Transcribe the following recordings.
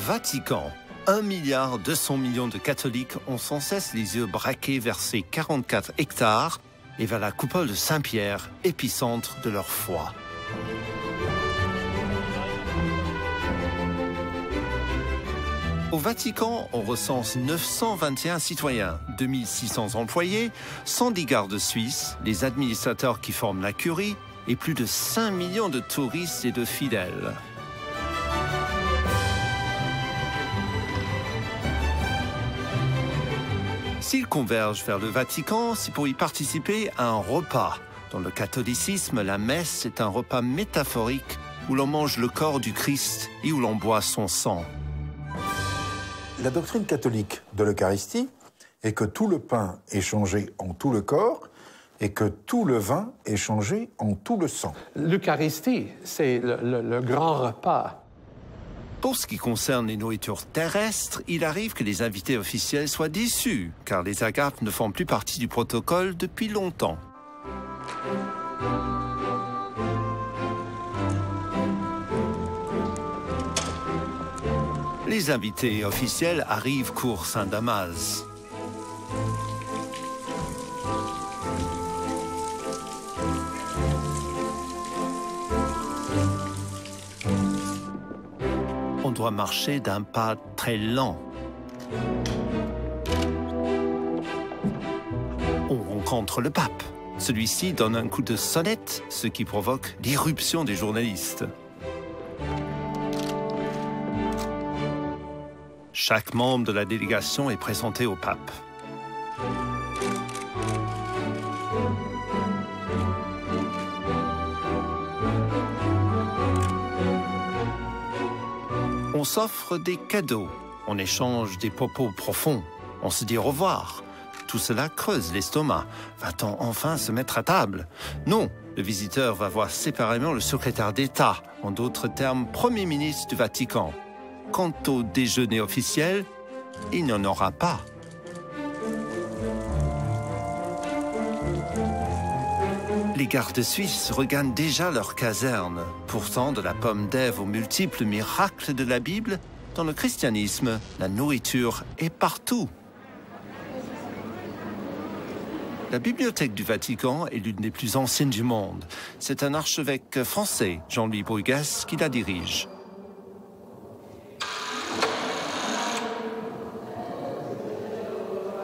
Vatican. 1,2 milliard de catholiques ont sans cesse les yeux braqués vers ces 44 hectares et vers la coupole de Saint-Pierre, épicentre de leur foi. Au Vatican, on recense 921 citoyens, 2600 employés, 110 gardes suisses, les administrateurs qui forment la curie et plus de 5 millions de touristes et de fidèles. S'ils convergent vers le Vatican, c'est pour y participer à un repas. Dans le catholicisme, la messe est un repas métaphorique où l'on mange le corps du Christ et où l'on boit son sang. La doctrine catholique de l'Eucharistie est que tout le pain est changé en tout le corps et que tout le vin est changé en tout le sang. L'Eucharistie, c'est le grand repas. Pour ce qui concerne les nourritures terrestres, il arrive que les invités officiels soient déçus, car les agapes ne font plus partie du protocole depuis longtemps. Les invités officiels arrivent cours Saint-Damas. On doit marcher d'un pas très lent. On rencontre le pape. Celui-ci donne un coup de sonnette, ce qui provoque l'irruption des journalistes. Chaque membre de la délégation est présenté au pape. On s'offre des cadeaux, on échange des propos profonds, on se dit au revoir. Tout cela creuse l'estomac. Va-t-on enfin se mettre à table? Non, le visiteur va voir séparément le secrétaire d'État, en d'autres termes, Premier ministre du Vatican. Quant au déjeuner officiel, il n'y en aura pas. Les gardes suisses regagnent déjà leur caserne. Pourtant, de la pomme d'Ève aux multiples miracles de la Bible, dans le christianisme, la nourriture est partout. La bibliothèque du Vatican est l'une des plus anciennes du monde. C'est un archevêque français, Jean-Louis Brugès, qui la dirige.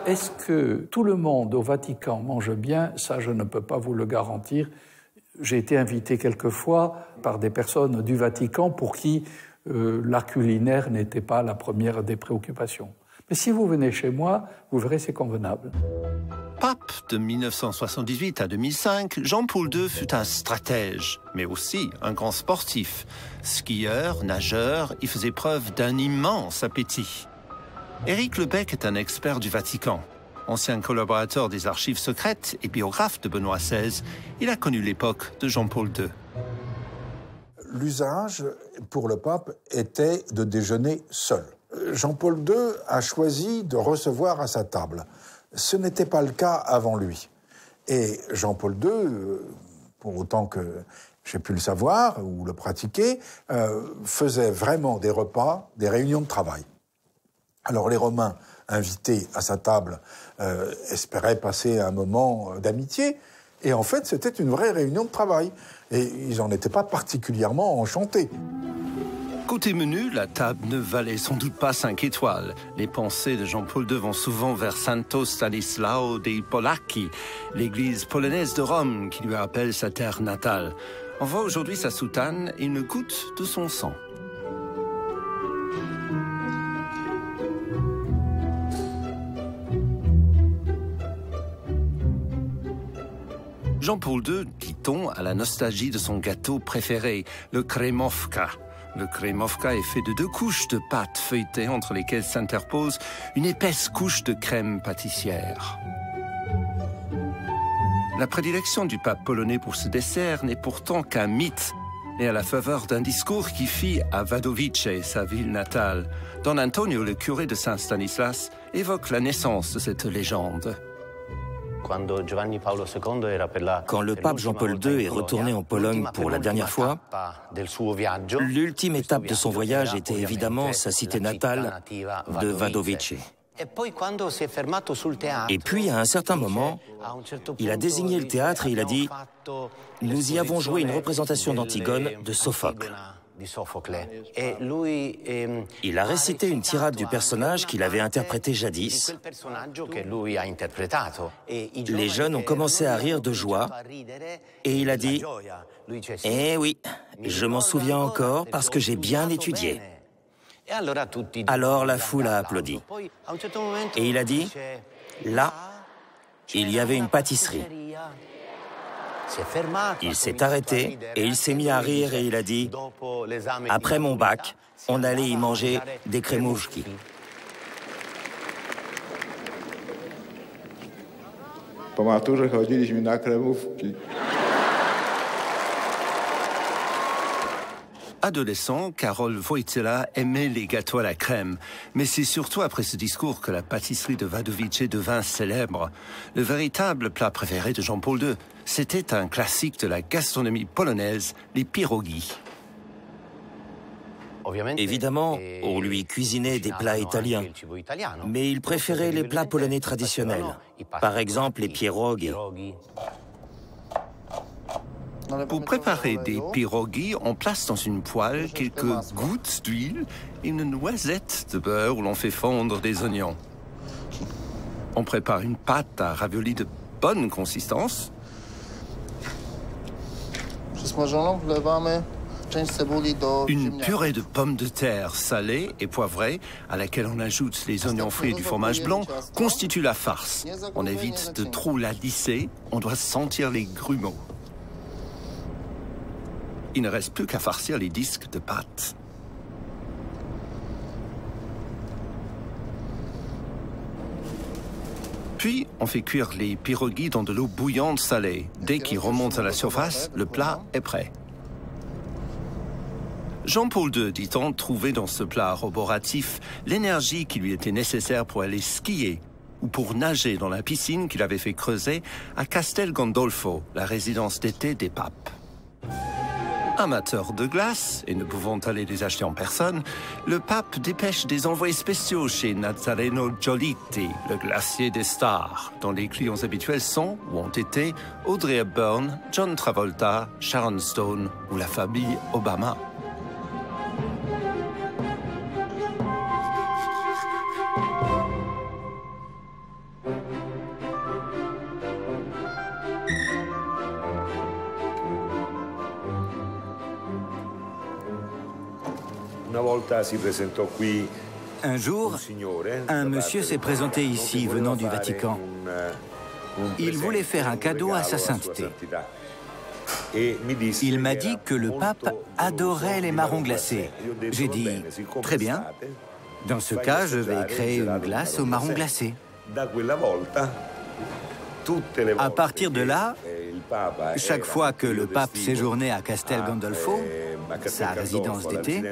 Est-ce que tout le monde au Vatican mange bien? Ça, je ne peux pas vous le garantir. J'ai été invité quelquefois par des personnes du Vatican pour qui l'art culinaire n'était pas la première des préoccupations. Mais si vous venez chez moi, vous verrez, c'est convenable. Pape de 1978 à 2005, Jean-Paul II fut un stratège, mais aussi un grand sportif. Skieur, nageur, il faisait preuve d'un immense appétit. Éric Lebec est un expert du Vatican. Ancien collaborateur des archives secrètes et biographe de Benoît XVI, il a connu l'époque de Jean-Paul II. L'usage pour le pape était de déjeuner seul. Jean-Paul II a choisi de recevoir à sa table. Ce n'était pas le cas avant lui. Et Jean-Paul II, pour autant que j'ai pu le savoir ou le pratiquer, faisait vraiment des repas, des réunions de travail. Alors les Romains, invités à sa table, espéraient passer un moment d'amitié. Et en fait, c'était une vraie réunion de travail. Et ils n'en étaient pas particulièrement enchantés. Côté menu, la table ne valait sans doute pas 5 étoiles. Les pensées de Jean-Paul II vont souvent vers Santo Stanislao dei Polacchi, l'église polonaise de Rome qui lui rappelle sa terre natale. On voit aujourd'hui sa soutane et une goutte de son sang. Jean-Paul II, dit-on, a la nostalgie de son gâteau préféré, le kremovka. Le kremovka est fait de 2 couches de pâte feuilletée entre lesquelles s'interpose une épaisse couche de crème pâtissière. La prédilection du pape polonais pour ce dessert n'est pourtant qu'un mythe, né à la faveur d'un discours qu'il fit à Wadowice, sa ville natale. Don Antonio, le curé de Saint-Stanislas, évoque la naissance de cette légende. Quand le pape Jean-Paul II est retourné en Pologne pour la dernière fois, l'ultime étape de son voyage était évidemment sa cité natale de Wadowice. Et puis, à un certain moment, il a désigné le théâtre et il a dit « Nous y avons joué une représentation d'Antigone de Sophocle ». Il a récité une tirade du personnage qu'il avait interprété jadis. Les jeunes ont commencé à rire de joie et il a dit « Eh oui, je m'en souviens encore parce que j'ai bien étudié ». Alors la foule a applaudi. Et il a dit « Là, il y avait une pâtisserie ». Il s'est arrêté et il s'est mis à rire et il a dit « Après mon bac, on allait y manger des kremówki ». Po maturze chodziliśmy na kremówki. Adolescent, Karol Wojtyła aimait les gâteaux à la crème. Mais c'est surtout après ce discours que la pâtisserie de Wadowice devint célèbre. Le véritable plat préféré de Jean-Paul II, c'était un classique de la gastronomie polonaise, les pierogi. Évidemment, on lui cuisinait des plats italiens, mais il préférait les plats polonais traditionnels. Par exemple, les pierogi. Pour préparer des pierogi, on place dans une poêle quelques gouttes d'huile et une noisette de beurre où l'on fait fondre des oignons. On prépare une pâte à raviolis de bonne consistance. Une purée de pommes de terre salées et poivrées, à laquelle on ajoute les oignons frits et du fromage blanc, constitue la farce. On évite de trop la lisser, on doit sentir les grumeaux. Il ne reste plus qu'à farcir les disques de pâte. Puis, on fait cuire les pierogi dans de l'eau bouillante salée. Dès qu'ils remontent à la surface, le plat est prêt. Jean-Paul II, dit-on, trouvait dans ce plat roboratif l'énergie qui lui était nécessaire pour aller skier ou pour nager dans la piscine qu'il avait fait creuser à Castel Gandolfo, la résidence d'été des papes. Amateur de glace, et ne pouvant aller les acheter en personne, le pape dépêche des envoyés spéciaux chez Nazareno Giolitti, le glacier des stars, dont les clients habituels sont, ou ont été, Audrey Hepburn, John Travolta, Sharon Stone ou la famille Obama. Un jour, un monsieur s'est présenté ici, venant du Vatican. Il voulait faire un cadeau à sa sainteté. Il m'a dit que le pape adorait les marrons glacés. J'ai dit, très bien. Dans ce cas, je vais créer une glace aux marrons glacés. À partir de là, chaque fois que le pape séjournait à Castel Gandolfo, sa résidence d'été,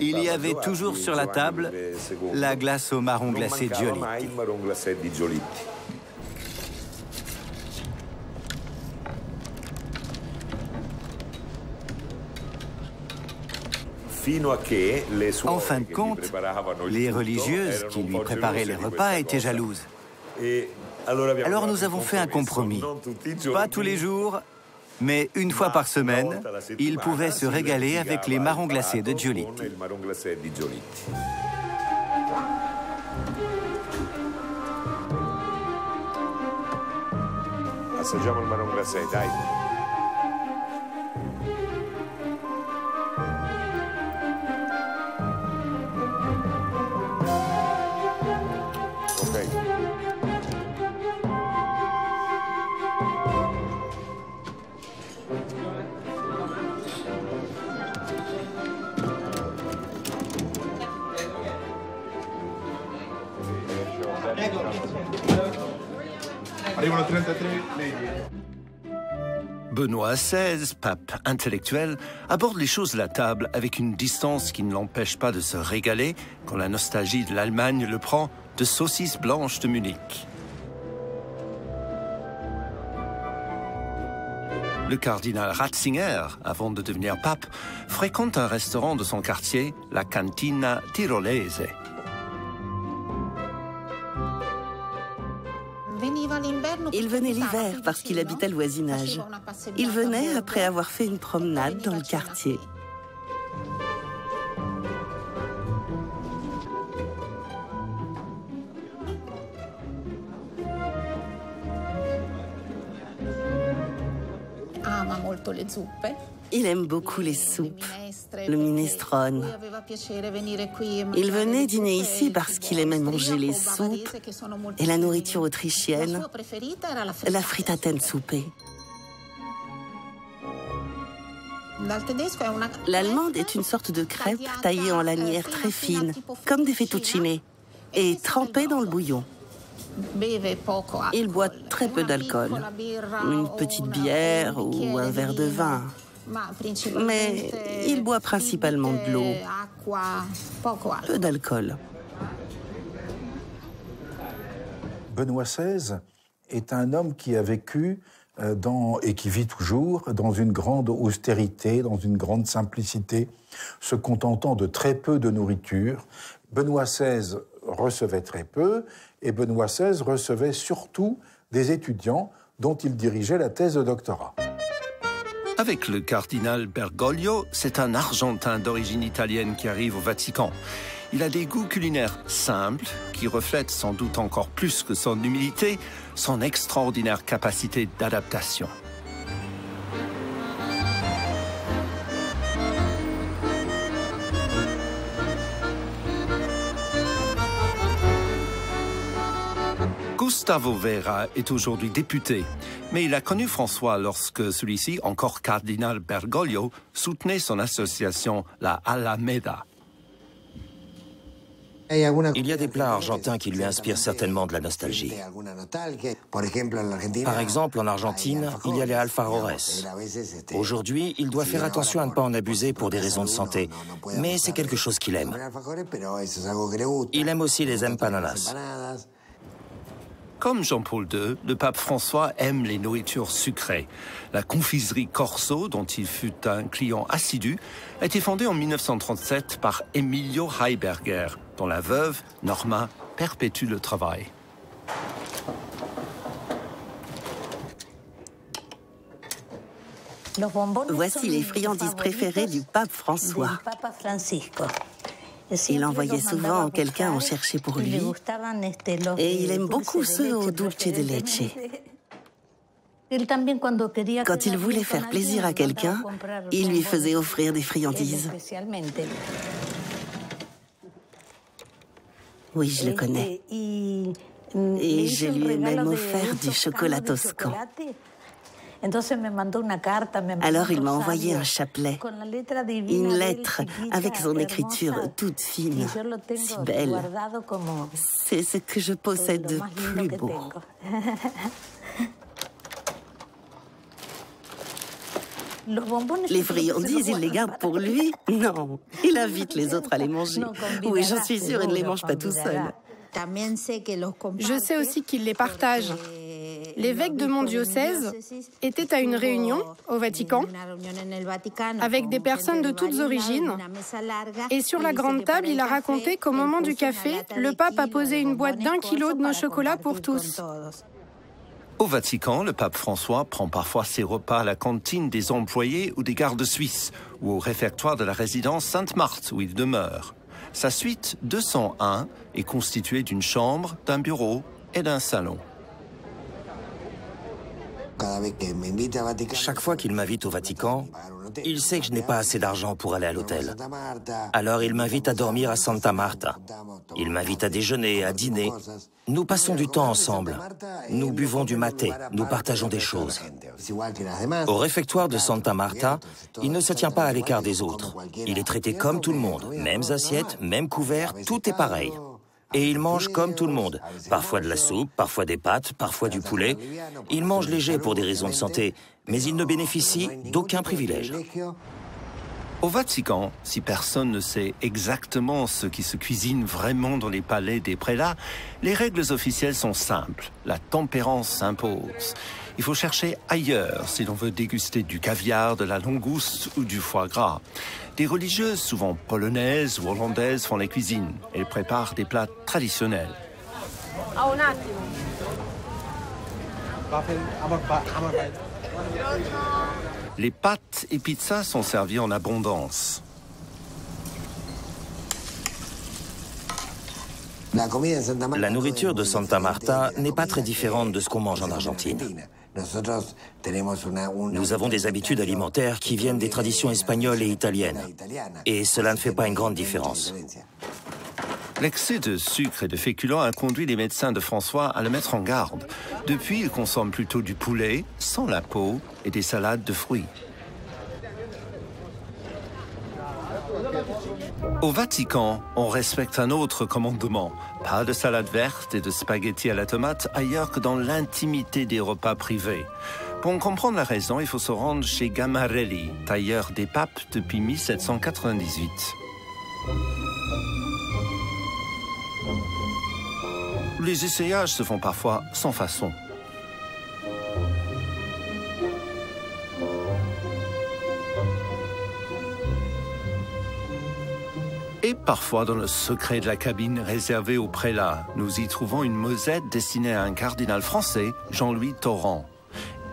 il y avait toujours sur la table la glace aux marrons glacés Giolitti. En fin de compte, les religieuses qui lui préparaient les repas étaient jalouses. Alors nous avons fait un compromis. Pas tous les jours, mais une fois par semaine, il pouvait se régaler avec les marrons glacés de Giolitti. Assaggiamo il marron glacé, dai. Arrivano 33 lady. Benoît XVI, pape intellectuel, aborde les choses de la table avec une distance qui ne l'empêche pas de se régaler, quand la nostalgie de l'Allemagne le prend, de saucisses blanches de Munich. Le cardinal Ratzinger, avant de devenir pape, fréquente un restaurant de son quartier, la Cantina Tirolese. Il venait l'hiver parce qu'il habitait le voisinage. Il venait après avoir fait une promenade dans le quartier. Il aime beaucoup les soupes, le minestrone. Il venait dîner ici parce qu'il aimait manger les soupes et la nourriture autrichienne, la frittatensuppe. L'allemande est une sorte de crêpe taillée en lanières très fines, comme des fettuccine, et trempée dans le bouillon. Il boit très peu d'alcool, une petite bière ou un verre de vin. Mais il boit principalement de l'eau, peu d'alcool. Benoît XVI est un homme qui a vécu et qui vit toujours dans une grande austérité, dans une grande simplicité, se contentant de très peu de nourriture. Benoît XVI recevait très peu, et Benoît XVI recevait surtout des étudiants dont il dirigeait la thèse de doctorat. Avec le cardinal Bergoglio, c'est un Argentin d'origine italienne qui arrive au Vatican. Il a des goûts culinaires simples, qui reflètent sans doute encore plus que son humilité, son extraordinaire capacité d'adaptation. Gustavo Vera est aujourd'hui député, mais il a connu François lorsque celui-ci, encore cardinal Bergoglio, soutenait son association, la Alameda. Il y a des plats argentins qui lui inspirent certainement de la nostalgie. Par exemple, en Argentine, il y a les alfajores. Aujourd'hui, il doit faire attention à ne pas en abuser pour des raisons de santé, mais c'est quelque chose qu'il aime. Il aime aussi les empanadas. Comme Jean-Paul II, le pape François aime les nourritures sucrées. La confiserie Corso, dont il fut un client assidu, a été fondée en 1937 par Emilio Heiberger, dont la veuve, Norma, perpétue le travail. Voici les friandises préférées du pape François. Il envoyait souvent quelqu'un en chercher pour lui, et il aime beaucoup ceux au dulce de leche. Quand il voulait faire plaisir à quelqu'un, il lui faisait offrir des friandises. Oui, je le connais. Et je lui ai même offert du chocolat toscan. Alors il m'a envoyé un chapelet, une lettre avec son écriture toute fine, si belle. C'est ce que je possède de plus beau. Les friandises, il les garde pour lui? Non, il invite les autres à les manger. Oui, j'en suis sûre, il ne les mange pas tout seul. Je sais aussi qu'il les partage. L'évêque de mon diocèse était à une réunion au Vatican avec des personnes de toutes origines. Et sur la grande table, il a raconté qu'au moment du café, le pape a posé une boîte d'1 kilo de nos chocolats pour tous. Au Vatican, le pape François prend parfois ses repas à la cantine des employés ou des gardes suisses ou au réfectoire de la résidence Sainte-Marthe où il demeure. Sa suite 201 est constituée d'une chambre, d'un bureau et d'un salon. Chaque fois qu'il m'invite au Vatican, il sait que je n'ai pas assez d'argent pour aller à l'hôtel. Alors il m'invite à dormir à Santa Marta. Il m'invite à déjeuner, à dîner. Nous passons du temps ensemble. Nous buvons du maté, nous partageons des choses. Au réfectoire de Santa Marta, il ne se tient pas à l'écart des autres. Il est traité comme tout le monde. Mêmes assiettes, mêmes couverts, tout est pareil. Et il mange comme tout le monde. Parfois de la soupe, parfois des pâtes, parfois du poulet. Il mange léger pour des raisons de santé, mais il ne bénéficie d'aucun privilège. Au Vatican, si personne ne sait exactement ce qui se cuisine vraiment dans les palais des prélats, les règles officielles sont simples. La tempérance s'impose. Il faut chercher ailleurs si l'on veut déguster du caviar, de la langouste ou du foie gras. Des religieuses, souvent polonaises ou hollandaises, font les cuisines. Elles préparent des plats traditionnels. Les pâtes et pizzas sont servies en abondance. La nourriture de Santa Marta n'est pas très différente de ce qu'on mange en Argentine. Nous avons des habitudes alimentaires qui viennent des traditions espagnoles et italiennes. Et cela ne fait pas une grande différence. L'excès de sucre et de féculents a conduit les médecins de François à le mettre en garde. Depuis, il consomme plutôt du poulet, sans la peau, et des salades de fruits. Au Vatican, on respecte un autre commandement. Pas de salade verte et de spaghettis à la tomate ailleurs que dans l'intimité des repas privés. Pour en comprendre la raison, il faut se rendre chez Gamarelli, tailleur des papes depuis 1798. Les essayages se font parfois sans façon. Et parfois, dans le secret de la cabine réservée aux prélats, nous y trouvons une mosette destinée à un cardinal français, Jean-Louis Torrent.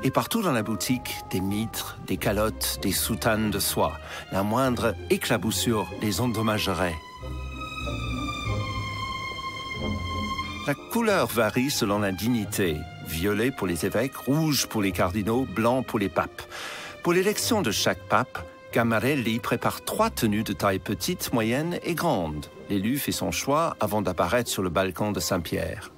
Et partout dans la boutique, des mitres, des calottes, des soutanes de soie. La moindre éclaboussure les endommagerait. La couleur varie selon la dignité. Violet pour les évêques, rouge pour les cardinaux, blanc pour les papes. Pour l'élection de chaque pape, Gamarelli prépare 3 tenues de taille petite, moyenne et grande. L'élu fait son choix avant d'apparaître sur le balcon de Saint-Pierre.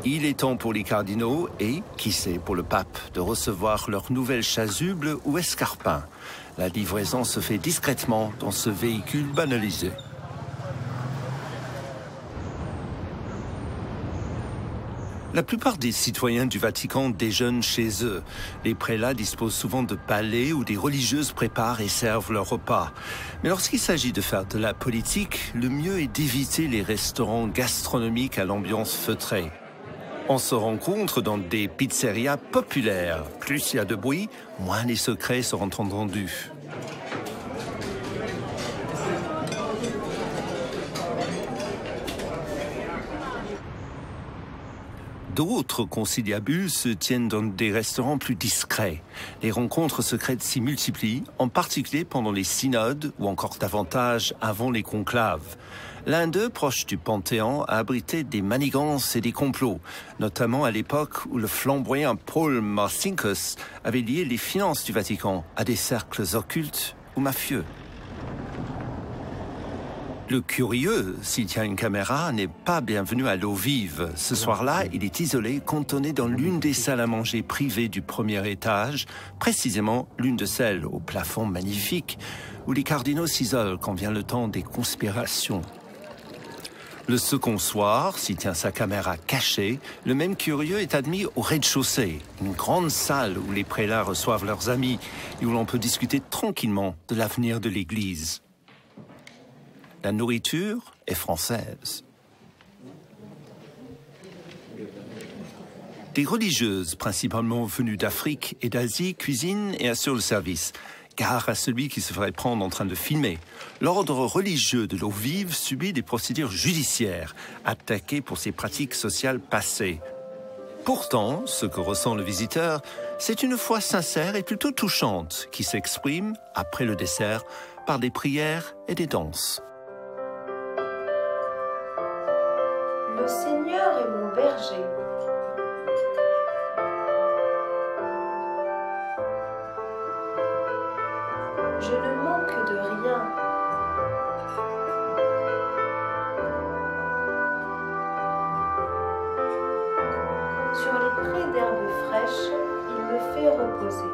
Il est temps pour les cardinaux et, qui sait, pour le pape, de recevoir leur nouvelle chasuble ou escarpin. La livraison se fait discrètement dans ce véhicule banalisé. La plupart des citoyens du Vatican déjeunent chez eux. Les prélats disposent souvent de palais où des religieuses préparent et servent leurs repas. Mais lorsqu'il s'agit de faire de la politique, le mieux est d'éviter les restaurants gastronomiques à l'ambiance feutrée. On se rencontre dans des pizzerias populaires. Plus il y a de bruit, moins les secrets seront entendus. D'autres conciliabules se tiennent dans des restaurants plus discrets. Les rencontres secrètes s'y multiplient, en particulier pendant les synodes ou encore davantage avant les conclaves. L'un d'eux, proche du Panthéon, a abrité des manigances et des complots, notamment à l'époque où le flamboyant Paul Marcinkus avait lié les finances du Vatican à des cercles occultes ou mafieux. Le curieux, s'il tient une caméra, n'est pas bienvenu à l'eau vive. Ce soir-là, il est isolé, cantonné dans l'une des salles à manger privées du premier étage, précisément l'une de celles au plafond magnifique, où les cardinaux s'isolent quand vient le temps des conspirations. Le second soir, s'il tient sa caméra cachée, le même curieux est admis au rez-de-chaussée, une grande salle où les prélats reçoivent leurs amis et où l'on peut discuter tranquillement de l'avenir de l'Église. La nourriture est française. Des religieuses, principalement venues d'Afrique et d'Asie, cuisinent et assurent le service. Gare à celui qui se ferait prendre en train de filmer. L'ordre religieux de l'eau vive subit des procédures judiciaires, attaqué pour ses pratiques sociales passées. Pourtant, ce que ressent le visiteur, c'est une foi sincère et plutôt touchante qui s'exprime, après le dessert, par des prières et des danses. Le Seigneur est mon berger. Je ne manque de rien. Sur les prés d'herbes fraîches, il me fait reposer.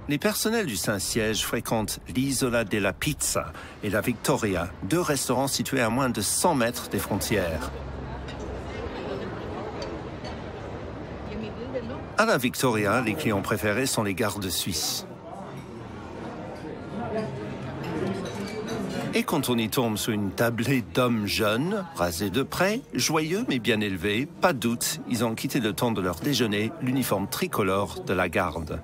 Les personnels du Saint-Siège fréquentent l'Isola della Pizza et la Victoria, deux restaurants situés à moins de 100 mètres des frontières. À la Victoria, les clients préférés sont les gardes suisses. Et quand on y tombe sur une tablée d'hommes jeunes, rasés de près, joyeux mais bien élevés, pas de doute, ils ont quitté le temps de leur déjeuner l'uniforme tricolore de la garde.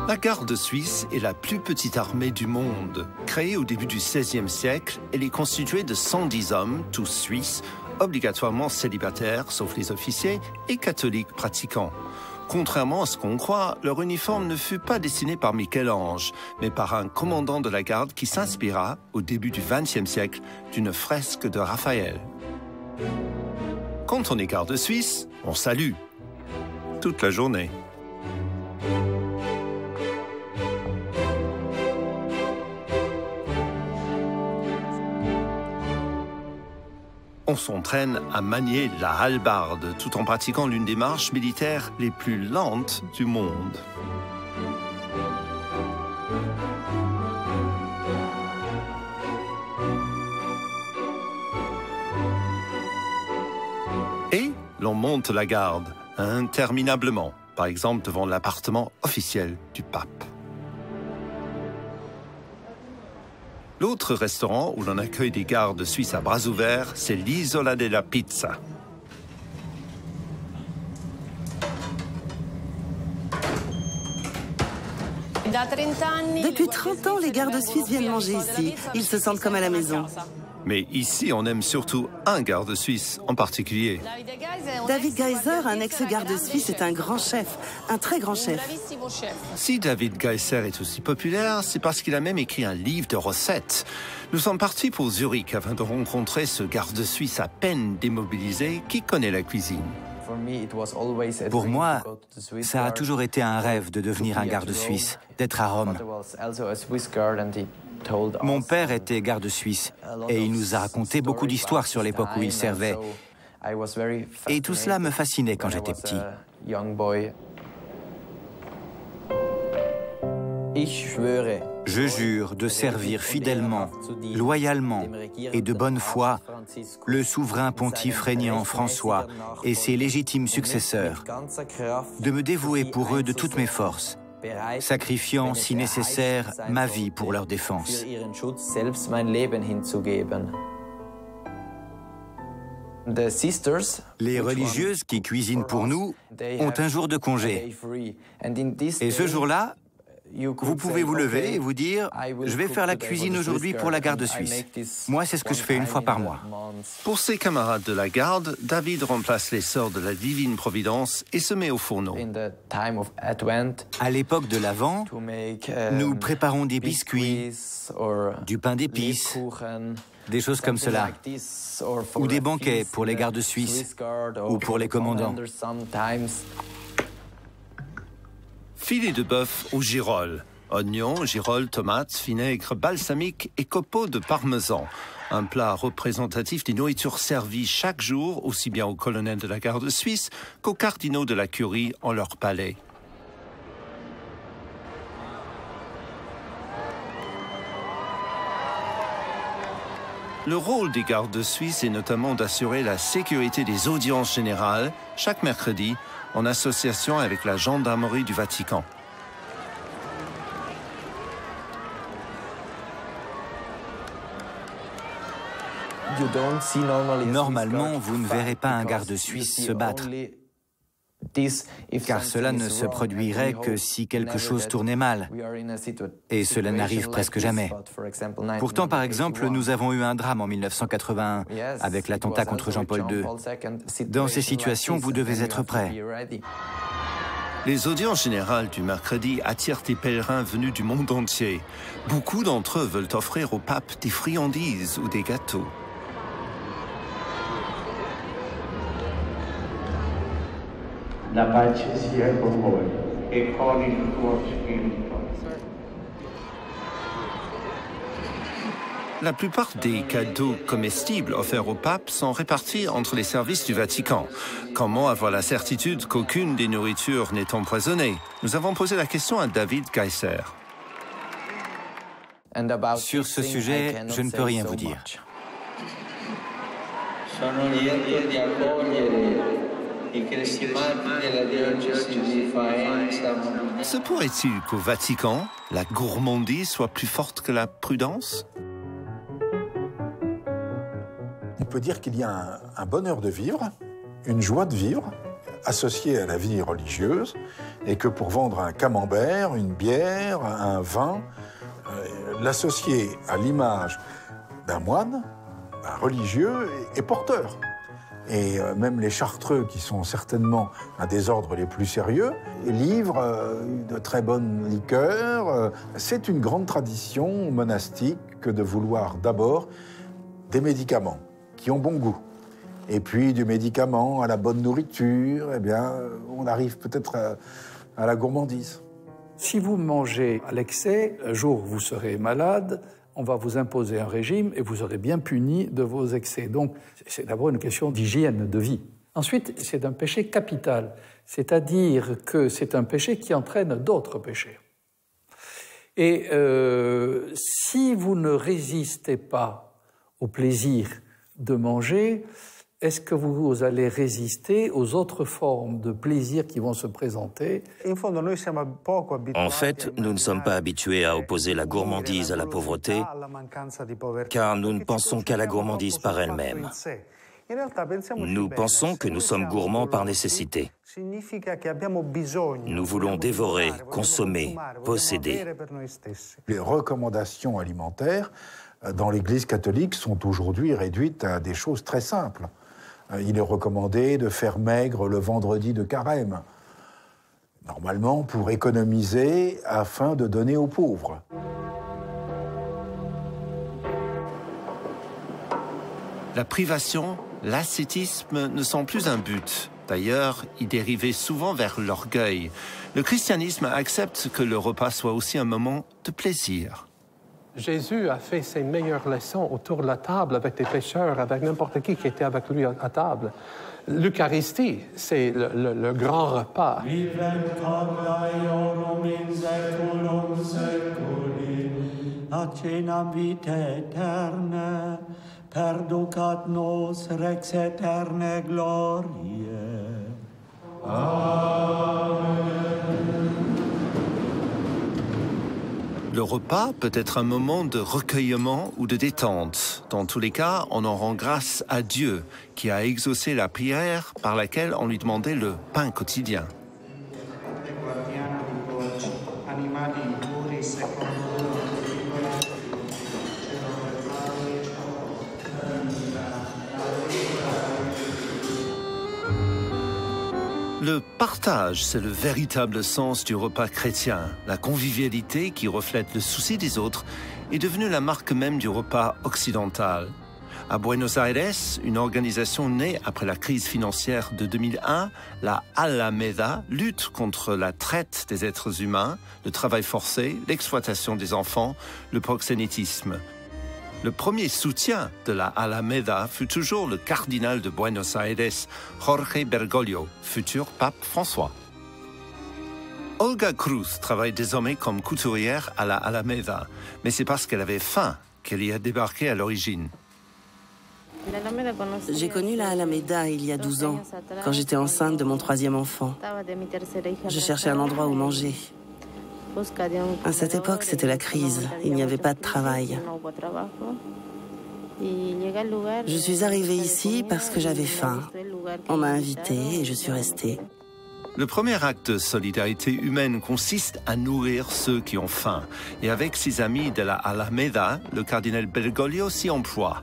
La garde suisse est la plus petite armée du monde. Créée au début du XVIe siècle, elle est constituée de 110 hommes, tous suisses, obligatoirement célibataires, sauf les officiers, et catholiques pratiquants. Contrairement à ce qu'on croit, leur uniforme ne fut pas dessiné par Michel-Ange, mais par un commandant de la garde qui s'inspira, au début du XXe siècle, d'une fresque de Raphaël. Quand on est garde suisse, on salue. Toute la journée. On s'entraîne à manier la hallebarde tout en pratiquant l'une des marches militaires les plus lentes du monde. Et l'on monte la garde interminablement, par exemple devant l'appartement officiel du pape. L'autre restaurant où l'on accueille des gardes suisses à bras ouverts, c'est l'Isola della Pizza. Depuis 30 ans, les gardes suisses viennent manger ici. Ils se sentent comme à la maison. Mais ici, on aime surtout un garde suisse en particulier. David Geiser, un ex-garde suisse, est un grand chef, un très grand chef. Si David Geiser est aussi populaire, c'est parce qu'il a même écrit un livre de recettes. Nous sommes partis pour Zurich afin de rencontrer ce garde suisse à peine démobilisé qui connaît la cuisine. Pour moi, ça a toujours été un rêve de devenir un garde suisse, d'être à Rome. Mon père était garde suisse et il nous a raconté beaucoup d'histoires sur l'époque où il servait. Et tout cela me fascinait quand j'étais petit. Je jure de servir fidèlement, loyalement et de bonne foi le souverain pontife régnant François et ses légitimes successeurs, de me dévouer pour eux de toutes mes forces, sacrifiant, si nécessaire, ma vie pour leur défense. Les religieuses qui cuisinent pour nous ont un jour de congé. Et ce jour-là, vous pouvez vous lever et vous dire « Je vais faire la cuisine aujourd'hui pour la garde suisse ». Moi, c'est ce que je fais une fois par mois. Pour ses camarades de la garde, David remplace les sorts de la divine providence et se met au fourneau. À l'époque de l'Avent, nous préparons des biscuits, du pain d'épices, des choses comme cela, ou des banquets pour les gardes suisses ou pour les commandants. Filet de bœuf au girolles. Oignons, girolles, tomates, vinaigre balsamique et copeaux de parmesan. Un plat représentatif des nourritures servies chaque jour, aussi bien aux colonels de la garde suisse qu'aux cardinaux de la curie en leur palais. Le rôle des gardes suisses est notamment d'assurer la sécurité des audiences générales chaque mercredi en association avec la gendarmerie du Vatican. Normalement, vous ne verrez pas un garde suisse se battre, car cela ne se produirait que si quelque chose tournait mal, et cela n'arrive presque jamais. Pourtant, par exemple, nous avons eu un drame en 1981 avec l'attentat contre Jean-Paul II. Dans ces situations, vous devez être prêt. Les audiences générales du mercredi attirent des pèlerins venus du monde entier. Beaucoup d'entre eux veulent offrir au pape des friandises ou des gâteaux. La pace sia con voi e con il tuo spirito. La plupart des cadeaux comestibles offerts au pape sont répartis entre les services du Vatican. Comment avoir la certitude qu'aucune des nourritures n'est empoisonnée? Nous avons posé la question à David Geisser. Sur ce sujet, je ne peux rien vous dire. Se pourrait-il qu'au Vatican, la gourmandise soit plus forte que la prudence? On peut dire qu'il y a un bonheur de vivre, une joie de vivre, associée à la vie religieuse, et que pour vendre un camembert, une bière, un vin, l'associer à l'image d'un moine, un religieux, est porteur. Et même les Chartreux, qui sont certainement un des ordres les plus sérieux, livrent de très bonnes liqueurs. C'est une grande tradition monastique que de vouloir d'abord des médicaments qui ont bon goût. Et puis du médicament à la bonne nourriture, eh bien, on arrive peut-être à la gourmandise. Si vous mangez à l'excès, un jour vous serez malade, on va vous imposer un régime et vous serez bien puni de vos excès. Donc, c'est d'abord une question d'hygiène de vie. Ensuite, c'est un péché capital, c'est-à-dire que c'est un péché qui entraîne d'autres péchés. Et si vous ne résistez pas au plaisir de manger, est-ce que vous allez résister aux autres formes de plaisir qui vont se présenter? En fait, nous ne sommes pas habitués à opposer la gourmandise à la pauvreté, car nous ne pensons qu'à la gourmandise par elle-même. Nous pensons que nous sommes gourmands par nécessité. Nous voulons dévorer, consommer, posséder. Les recommandations alimentaires dans l'Église catholique sont aujourd'hui réduites à des choses très simples. Il est recommandé de faire maigre le vendredi de carême, normalement pour économiser afin de donner aux pauvres. La privation, l'ascétisme ne sont plus un but. D'ailleurs, ils dérivaient souvent vers l'orgueil. Le christianisme accepte que le repas soit aussi un moment de plaisir. Jésus a fait ses meilleures leçons autour de la table avec des pêcheurs, avec n'importe qui était avec lui à table. L'Eucharistie, c'est le grand repas. Perducat nos rex aeterne gloriae. Le repas peut être un moment de recueillement ou de détente. Dans tous les cas, on en rend grâce à Dieu, qui a exaucé la prière par laquelle on lui demandait le pain quotidien. Le partage, c'est le véritable sens du repas chrétien. La convivialité, qui reflète le souci des autres, est devenue la marque même du repas occidental. À Buenos Aires, une organisation née après la crise financière de 2001, la Alameda, lutte contre la traite des êtres humains, le travail forcé, l'exploitation des enfants, le proxénétisme. Le premier soutien de la Alameda fut toujours le cardinal de Buenos Aires, Jorge Bergoglio, futur pape François. Olga Cruz travaille désormais comme couturière à la Alameda, mais c'est parce qu'elle avait faim qu'elle y a débarqué à l'origine. J'ai connu la Alameda il y a 12 ans, quand j'étais enceinte de mon 3e enfant. Je cherchais un endroit où manger. À cette époque, c'était la crise. Il n'y avait pas de travail. Je suis arrivée ici parce que j'avais faim. On m'a invitée et je suis restée. Le premier acte de solidarité humaine consiste à nourrir ceux qui ont faim. Et avec ses amis de la Alameda, le cardinal Bergoglio s'y emploie.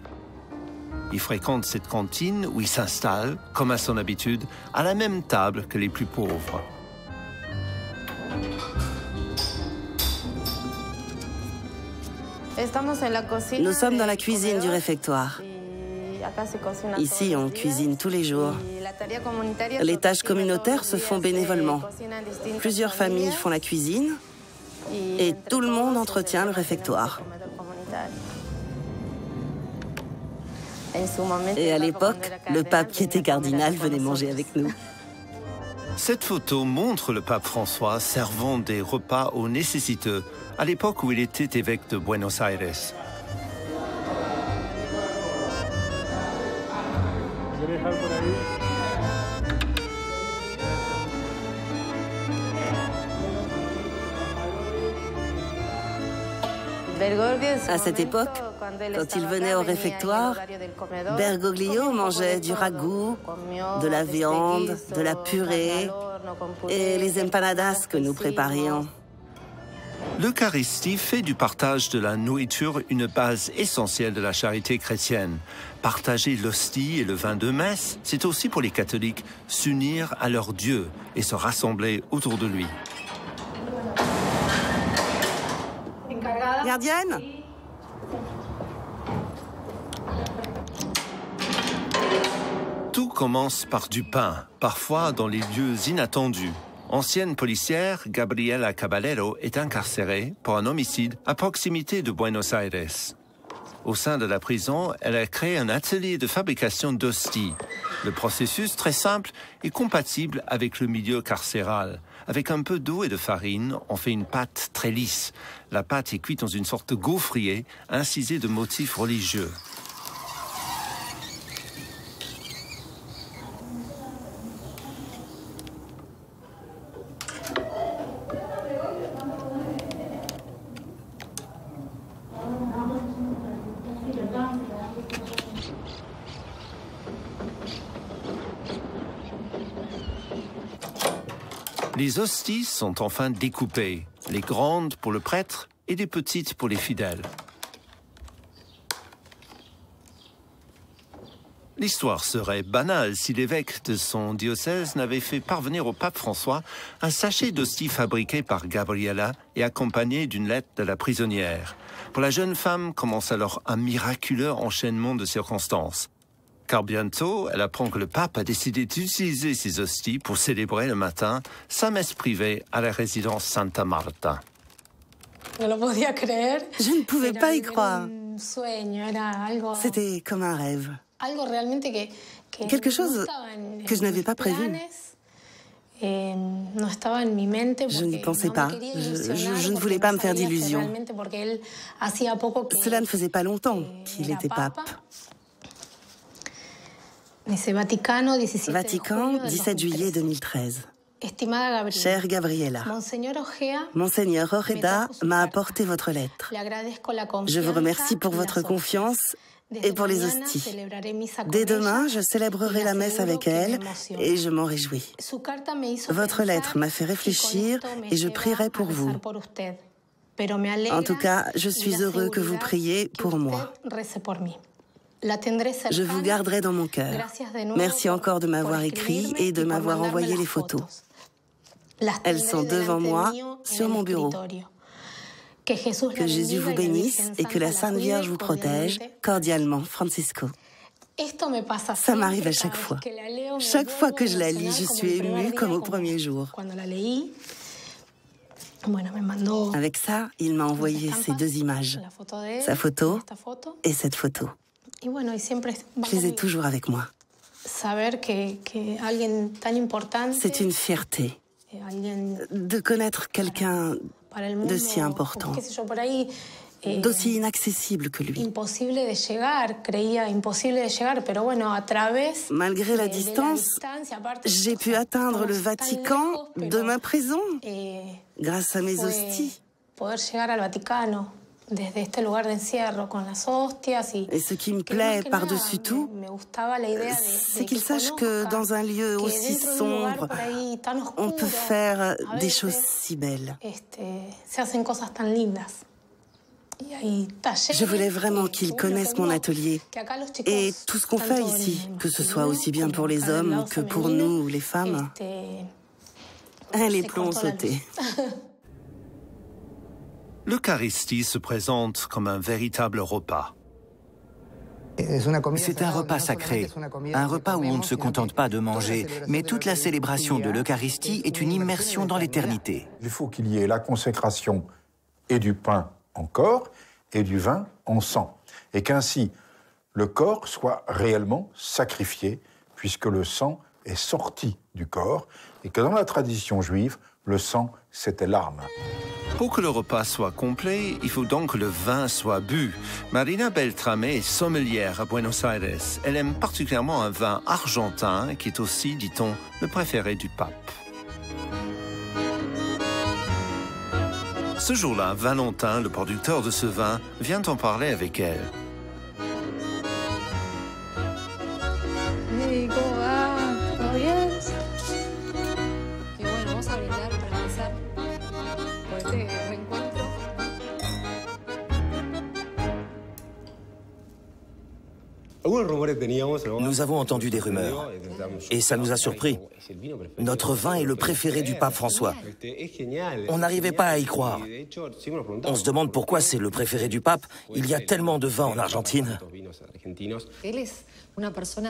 Il fréquente cette cantine où il s'installe, comme à son habitude, à la même table que les plus pauvres. Nous sommes dans la cuisine du réfectoire. Ici, on cuisine tous les jours. Les tâches communautaires se font bénévolement. Plusieurs familles font la cuisine et tout le monde entretient le réfectoire. Et à l'époque, le pape qui était cardinal venait manger avec nous. Cette photo montre le pape François servant des repas aux nécessiteux à l'époque où il était évêque de Buenos Aires. À cette époque, quand il venait au réfectoire, Bergoglio mangeait du ragoût, de la viande, de la purée et les empanadas que nous préparions. L'Eucharistie fait du partage de la nourriture une base essentielle de la charité chrétienne. Partager l'hostie et le vin de messe, c'est aussi pour les catholiques s'unir à leur Dieu et se rassembler autour de lui. Gardienne ? Tout commence par du pain, parfois dans les lieux inattendus. Ancienne policière, Gabriela Caballero est incarcérée pour un homicide à proximité de Buenos Aires. Au sein de la prison, elle a créé un atelier de fabrication d'hosties. Le processus, très simple, est compatible avec le milieu carcéral. Avec un peu d'eau et de farine, on fait une pâte très lisse. La pâte est cuite dans une sorte de gaufrier, incisée de motifs religieux. Les hosties sont enfin découpées, les grandes pour le prêtre et les petites pour les fidèles. L'histoire serait banale si l'évêque de son diocèse n'avait fait parvenir au pape François un sachet d'hosties fabriqué par Gabriela et accompagné d'une lettre de la prisonnière. Pour la jeune femme commence alors un miraculeux enchaînement de circonstances. Car bientôt, elle apprend que le pape a décidé d'utiliser ces hosties pour célébrer le matin sa messe privée à la résidence Santa Marta. Je ne pouvais pas y croire. C'était comme un rêve. Quelque chose que je n'avais pas prévu. Je n'y pensais pas. Je ne voulais pas me faire d'illusions. Cela ne faisait pas longtemps qu'il était pape. Vatican, 17 juillet 2013. Chère Gabriela, Monseigneur Ojeda m'a apporté votre lettre. Je vous remercie pour votre confiance et pour les hosties. Dès demain, je célébrerai la messe avec elle et je m'en réjouis. Votre lettre m'a fait réfléchir et je prierai pour vous. En tout cas, je suis heureux que vous priez pour moi. Je vous garderai dans mon cœur. Merci encore de m'avoir écrit et de m'avoir envoyé les photos. Elles sont devant moi, sur mon bureau. Que Jésus vous bénisse et que la Sainte Vierge vous protège. Cordialement, Francisco. Ça m'arrive à chaque fois. Chaque fois que je la lis, je suis émue comme au premier jour. Avec ça, il m'a envoyé ces deux images. Sa photo et cette photo. Je les ai toujours avec moi. C'est une fierté de connaître quelqu'un de si important, d'aussi inaccessible que lui. Malgré la distance, j'ai pu atteindre le Vatican de ma prison grâce à mes hosties. Et ce qui me plaît par-dessus tout, c'est qu'il sache que dans un lieu aussi sombre, on peut faire des choses si belles. Je voulais vraiment qu'ils connaissent mon atelier et tout ce qu'on fait ici, que ce soit aussi bien pour les hommes que pour nous, les femmes. Les plombs sautés. L'Eucharistie se présente comme un véritable repas. C'est un repas sacré, un repas où on ne se contente pas de manger, mais toute la célébration de l'Eucharistie est une immersion dans l'éternité. Il faut qu'il y ait la consécration et du pain en corps et du vin en sang, et qu'ainsi le corps soit réellement sacrifié, puisque le sang est sorti du corps, et que dans la tradition juive, le sang, c'était l'arme. Pour que le repas soit complet, il faut donc que le vin soit bu. Marina Beltrame est sommelière à Buenos Aires. Elle aime particulièrement un vin argentin qui est aussi, dit-on, le préféré du pape. Ce jour-là, Valentin, le producteur de ce vin, vient en parler avec elle. Nous avons entendu des rumeurs, et ça nous a surpris. Notre vin est le préféré du pape François. On n'arrivait pas à y croire. On se demande pourquoi c'est le préféré du pape. Il y a tellement de vin en Argentine.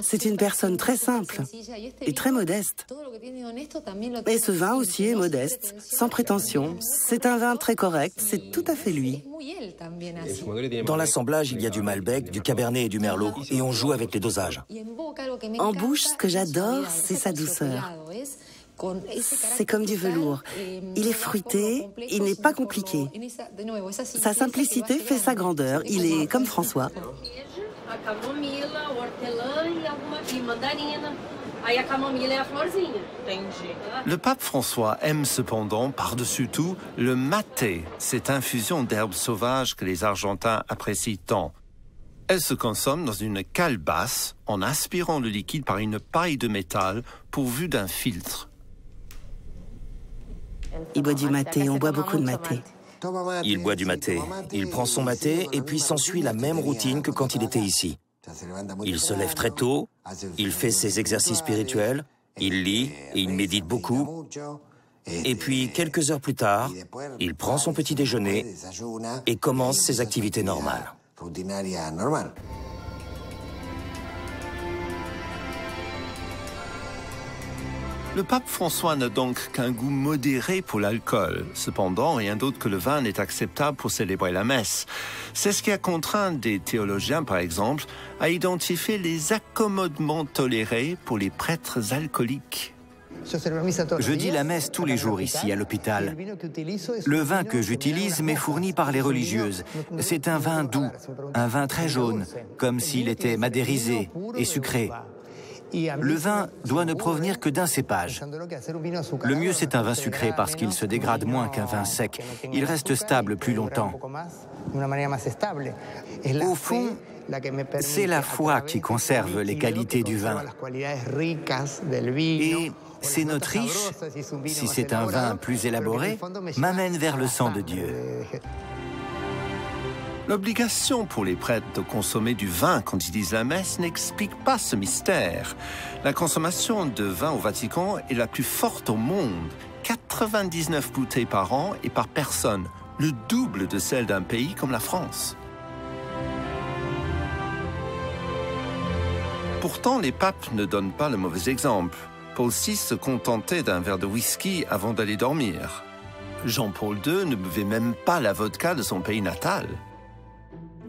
C'est une personne très simple et très modeste. Et ce vin aussi est modeste, sans prétention. C'est un vin très correct, c'est tout à fait lui. Dans l'assemblage, il y a du Malbec, du Cabernet et du Merlot, et on joue avec les dosages. En bouche, ce que j'adore, c'est sa douceur. C'est comme du velours. Il est fruité, il n'est pas compliqué. Sa simplicité fait sa grandeur, il est comme François. Le pape François aime cependant, par-dessus tout, le maté, cette infusion d'herbes sauvages que les Argentins apprécient tant. Elle se consomme dans une calebasse en aspirant le liquide par une paille de métal pourvue d'un filtre. Il boit du maté, on boit beaucoup de maté. Il boit du maté. Il prend son maté et puis s'ensuit la même routine que quand il était ici. Il se lève très tôt, il fait ses exercices spirituels, il lit et il médite beaucoup. Et puis, quelques heures plus tard, il prend son petit déjeuner et commence ses activités normales. Le pape François n'a donc qu'un goût modéré pour l'alcool. Cependant, rien d'autre que le vin n'est acceptable pour célébrer la messe. C'est ce qui a contraint des théologiens, par exemple, à identifier les accommodements tolérés pour les prêtres alcooliques. Je dis la messe tous les jours ici, à l'hôpital. Le vin que j'utilise m'est fourni par les religieuses. C'est un vin doux, un vin très jaune, comme s'il était madérisé et sucré. Le vin doit ne provenir que d'un cépage. Le mieux, c'est un vin sucré parce qu'il se dégrade moins qu'un vin sec. Il reste stable plus longtemps. Au fond, c'est la foi qui conserve les qualités du vin. Et ces notes riches, si c'est un vin plus élaboré, m'amènent vers le sang de Dieu. L'obligation pour les prêtres de consommer du vin quand ils disent la messe n'explique pas ce mystère. La consommation de vin au Vatican est la plus forte au monde. 99 bouteilles par an et par personne, le double de celle d'un pays comme la France. Pourtant, les papes ne donnent pas le mauvais exemple. Paul VI se contentait d'un verre de whisky avant d'aller dormir. Jean-Paul II ne buvait même pas la vodka de son pays natal.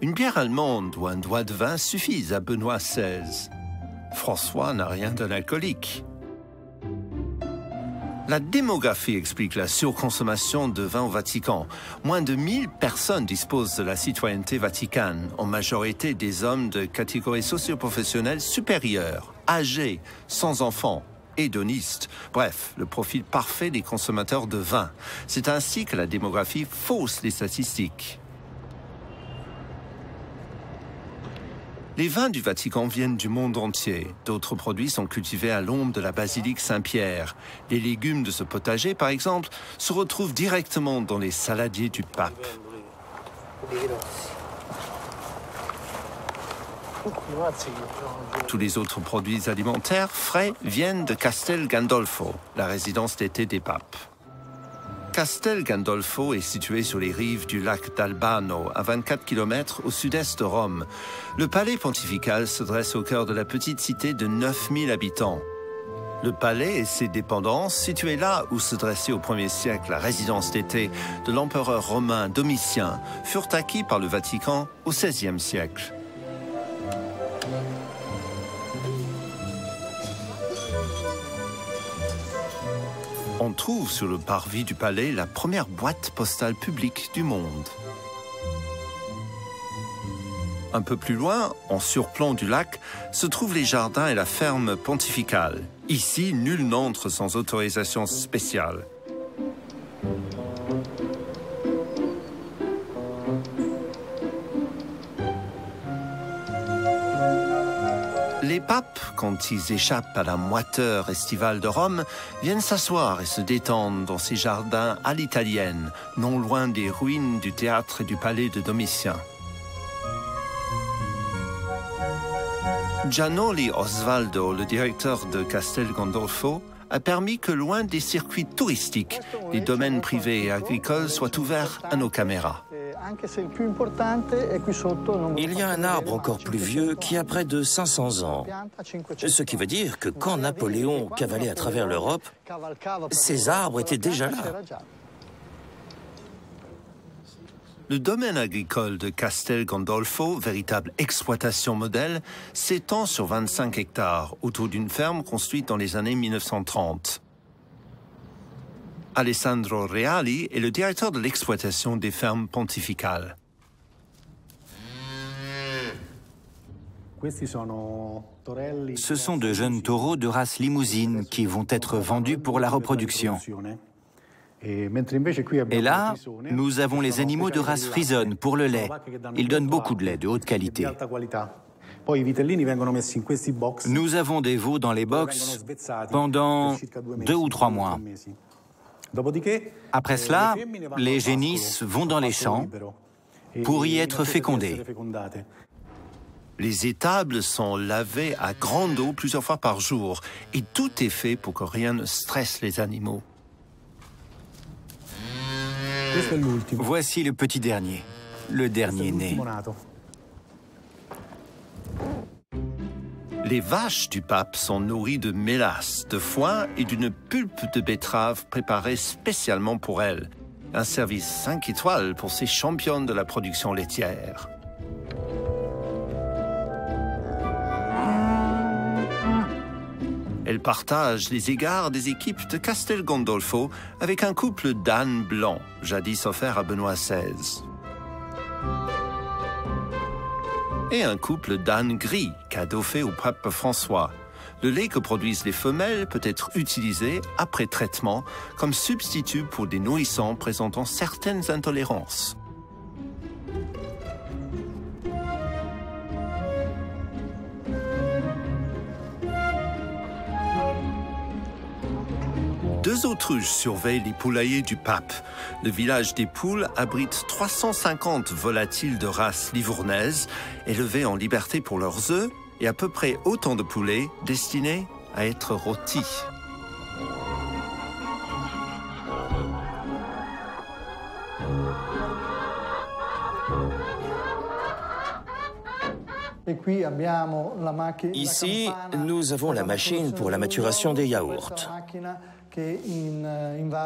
Une bière allemande ou un doigt de vin suffisent à Benoît XVI. François n'a rien d'un alcoolique. La démographie explique la surconsommation de vin au Vatican. Moins de 1000 personnes disposent de la citoyenneté vaticane, en majorité des hommes de catégorie socio-professionnelle supérieure, âgés, sans enfants, hédonistes. Bref, le profil parfait des consommateurs de vin. C'est ainsi que la démographie fausse les statistiques. Les vins du Vatican viennent du monde entier. D'autres produits sont cultivés à l'ombre de la basilique Saint-Pierre. Les légumes de ce potager, par exemple, se retrouvent directement dans les saladiers du pape. Tous les autres produits alimentaires frais viennent de Castel Gandolfo, la résidence d'été des papes. Castel Gandolfo est situé sur les rives du lac d'Albano, à 24 km au sud-est de Rome. Le palais pontifical se dresse au cœur de la petite cité de 9000 habitants. Le palais et ses dépendances, situés là où se dressait au 1er siècle la résidence d'été de l'empereur romain Domitien, furent acquis par le Vatican au XVIe siècle. On trouve sur le parvis du palais la première boîte postale publique du monde. Un peu plus loin, en surplomb du lac, se trouvent les jardins et la ferme pontificale. Ici, nul n'entre sans autorisation spéciale. Les papes, quand ils échappent à la moiteur estivale de Rome, viennent s'asseoir et se détendre dans ces jardins à l'italienne, non loin des ruines du théâtre et du palais de Domitien. Giannoli Osvaldo, le directeur de Castel Gandolfo, a permis que loin des circuits touristiques, les domaines privés et agricoles soient ouverts à nos caméras. Il y a un arbre encore plus vieux qui a près de 500 ans. Ce qui veut dire que quand Napoléon cavalait à travers l'Europe, ces arbres étaient déjà là. Le domaine agricole de Castel Gandolfo, véritable exploitation modèle, s'étend sur 25 hectares, autour d'une ferme construite dans les années 1930. Alessandro Reali est le directeur de l'exploitation des fermes pontificales. Ce sont de jeunes taureaux de race limousine qui vont être vendus pour la reproduction. Et là, nous avons les animaux de race frisonne pour le lait. Ils donnent beaucoup de lait de haute qualité. Nous avons des veaux dans les box pendant 2 ou 3 mois. Après cela, les génisses vont dans les champs pour y être fécondés. Les étables sont lavées à grande eau plusieurs fois par jour et tout est fait pour que rien ne stresse les animaux. Voici le petit dernier, le dernier né. Les vaches du pape sont nourries de mélasse, de foin et d'une pulpe de betterave préparée spécialement pour elles. Un service 5 étoiles pour ces championnes de la production laitière. Elles partagent les égards des équipes de Castel Gandolfo avec un couple d'ânes blancs, jadis offert à Benoît XVI. Et un couple d'ânes gris, cadeau fait au pape François. Le lait que produisent les femelles peut être utilisé, après traitement, comme substitut pour des nourrissons présentant certaines intolérances. Deux autruches surveillent les poulaillers du pape. Le village des poules abrite 350 volatiles de race livournaise, élevés en liberté pour leurs œufs, et à peu près autant de poulets destinés à être rôtis. Ici, nous avons la machine pour la maturation des yaourts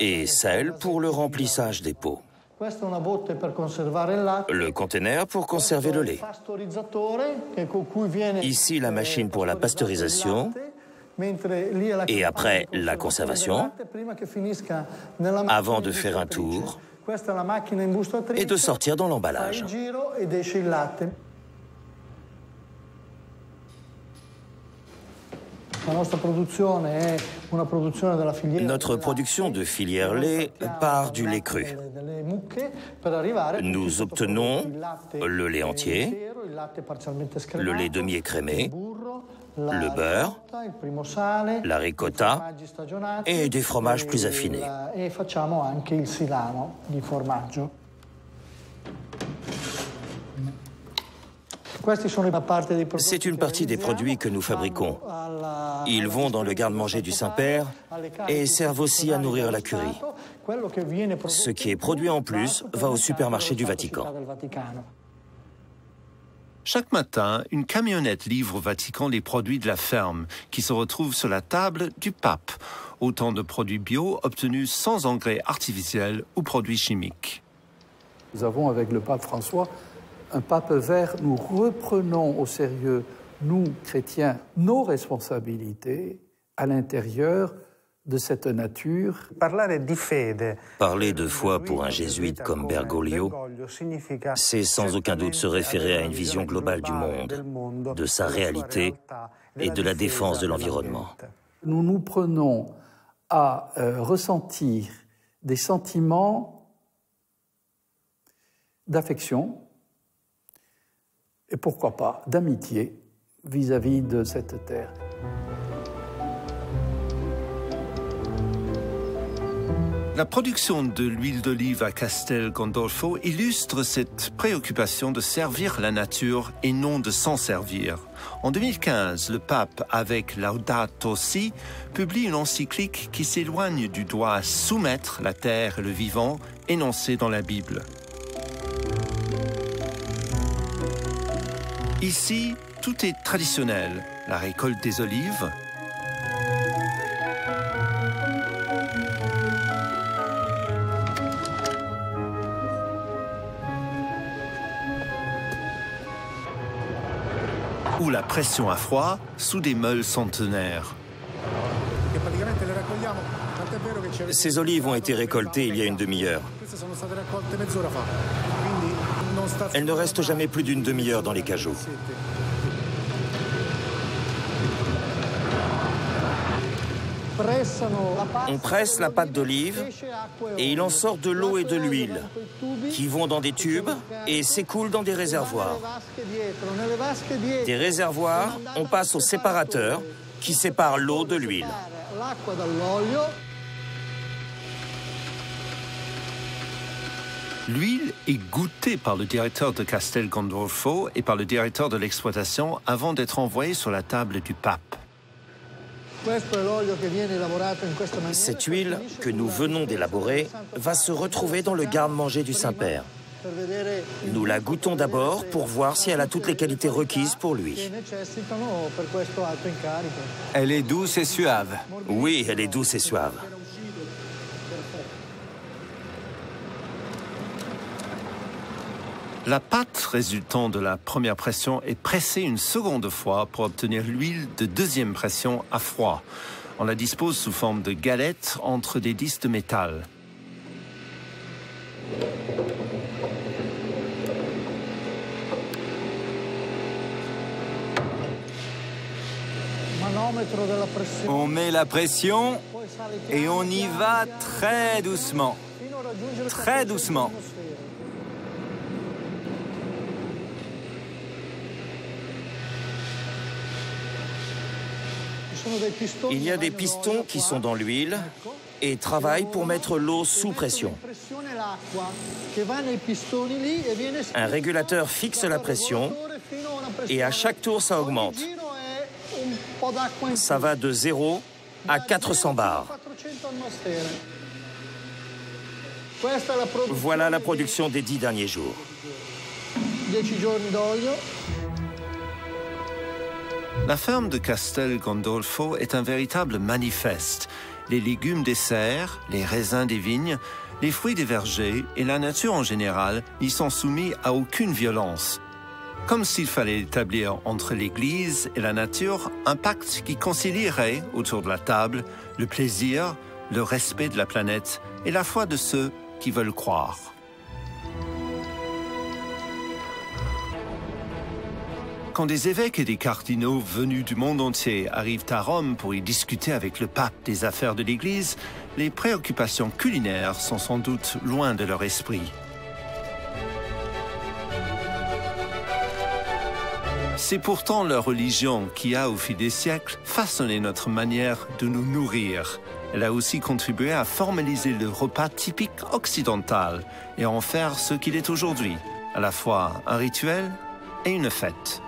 et celle pour le remplissage des pots. Le conteneur pour conserver le lait. Ici, la machine pour la pasteurisation. Et après, la conservation, avant de faire un tour et de sortir dans l'emballage. Notre production de filière lait part du lait cru. Nous obtenons le lait entier, le lait demi-écrémé, le beurre, la ricotta et des fromages plus affinés. C'est une partie des produits que nous fabriquons. Ils vont dans le garde-manger du Saint-Père et servent aussi à nourrir la curie. Ce qui est produit en plus va au supermarché du Vatican. Chaque matin, une camionnette livre au Vatican les produits de la ferme qui se retrouvent sur la table du pape. Autant de produits bio obtenus sans engrais artificiels ou produits chimiques. Nous avons avec le pape François un pape vert. Nous reprenons au sérieux, nous chrétiens, nos responsabilités à l'intérieur de cette nature. Parler de foi pour un jésuite comme Bergoglio, c'est sans aucun doute se référer à une vision globale du monde, de sa réalité et de la défense de l'environnement. Nous nous prenons à ressentir des sentiments d'affection et pourquoi pas d'amitié vis-à-vis de cette terre. La production de l'huile d'olive à Castel Gandolfo illustre cette préoccupation de servir la nature et non de s'en servir. En 2015, le pape, avec Laudato Si, publie une encyclique qui s'éloigne du droit à soumettre la terre et le vivant énoncé dans la Bible. Ici, tout est traditionnel. La récolte des olives, ou la pression à froid sous des meules centenaires. Ces olives ont été récoltées il y a une demi-heure. Elles ne restent jamais plus d'une demi-heure dans les cajots. On presse la pâte d'olive et il en sort de l'eau et de l'huile qui vont dans des tubes et s'écoulent dans des réservoirs. Des réservoirs, on passe au séparateur qui sépare l'eau de l'huile. L'huile est goûtée par le directeur de Castel Gandolfo et par le directeur de l'exploitation avant d'être envoyée sur la table du pape. Cette huile que nous venons d'élaborer va se retrouver dans le garde-manger du Saint-Père. Nous la goûtons d'abord pour voir si elle a toutes les qualités requises pour lui. Elle est douce et suave. Oui, elle est douce et suave. La pâte résultant de la première pression est pressée une seconde fois pour obtenir l'huile de deuxième pression à froid. On la dispose sous forme de galettes entre des disques de métal. On met la pression et on y va très doucement. Très doucement. Il y a des pistons qui sont dans l'huile et travaillent pour mettre l'eau sous pression. Un régulateur fixe la pression et à chaque tour, ça augmente. Ça va de 0 à 400 bars. Voilà la production des 10 derniers jours. La ferme de Castel Gandolfo est un véritable manifeste. Les légumes des serres, les raisins des vignes, les fruits des vergers et la nature en général n'y sont soumis à aucune violence. Comme s'il fallait établir entre l'Église et la nature un pacte qui concilierait autour de la table le plaisir, le respect de la planète et la foi de ceux qui veulent croire. Quand des évêques et des cardinaux venus du monde entier arrivent à Rome pour y discuter avec le pape des affaires de l'Église, les préoccupations culinaires sont sans doute loin de leur esprit. C'est pourtant leur religion qui a, au fil des siècles, façonné notre manière de nous nourrir. Elle a aussi contribué à formaliser le repas typique occidental et à en faire ce qu'il est aujourd'hui, à la fois un rituel et une fête.